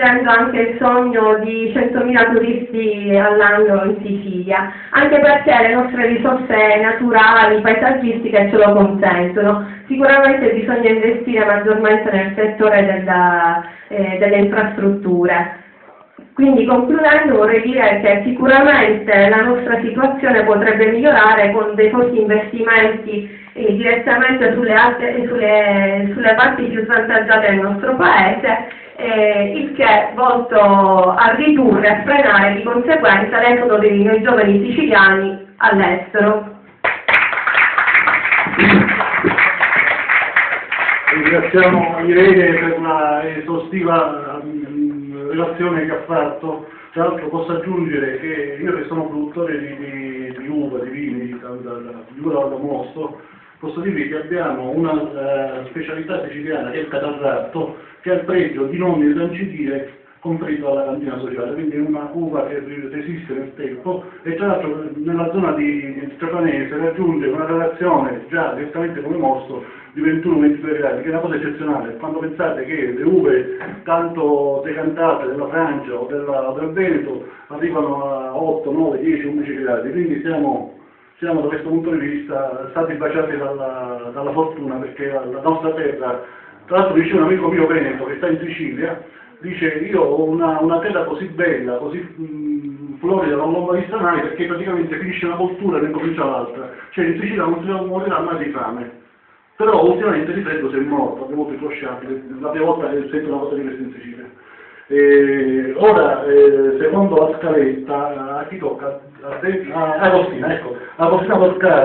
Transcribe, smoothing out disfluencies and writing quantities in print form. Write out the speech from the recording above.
raggiungendo anche il sogno di 100.000 turisti all'anno in Sicilia, anche perché le nostre risorse naturali, paesaggistiche ce lo consentono. Sicuramente bisogna investire maggiormente nel settore delle infrastrutture. Quindi concludendo vorrei dire che sicuramente la nostra situazione potrebbe migliorare con dei forti investimenti direttamente sulle parti più svantaggiate del nostro Paese, il che è volto a ridurre e a frenare di conseguenza l'esodo dei noi giovani siciliani all'estero. Ringraziamo Irene per una esaustiva relazione che ha fatto. Tra l'altro posso aggiungere che io che sono produttore di uva, di vini, di uva da mosto, posso dirvi che abbiamo una specialità siciliana che è il catarratto, che ha il pregio di non irrancidire conflitto alla cantina sociale, quindi è una uva che resiste nel tempo e tra l'altro nella zona di Trapanese raggiunge una relazione già direttamente come mosto di 21-22 gradi, che è una cosa eccezionale. Quando pensate che le uve tanto decantate della Francia o del Veneto arrivano a 8, 9, 10, 11 gradi, quindi siamo da questo punto di vista stati baciati dalla fortuna, perché la nostra terra, tra l'altro dice un amico mio veneto che sta in Sicilia, dice io ho una terra così bella, così florida, non l'ho mai vista mai, perché praticamente finisce una coltura e ne comincia l'altra, cioè in Sicilia non si morirà mai di fame. Però ultimamente di freddo si è morto, abbiamo avuto i crosciati, la prima volta che sento una cosa di questa in Sicilia. Ora, secondo la scaletta, a chi tocca? A Agostina, ecco, Agostina Toscana.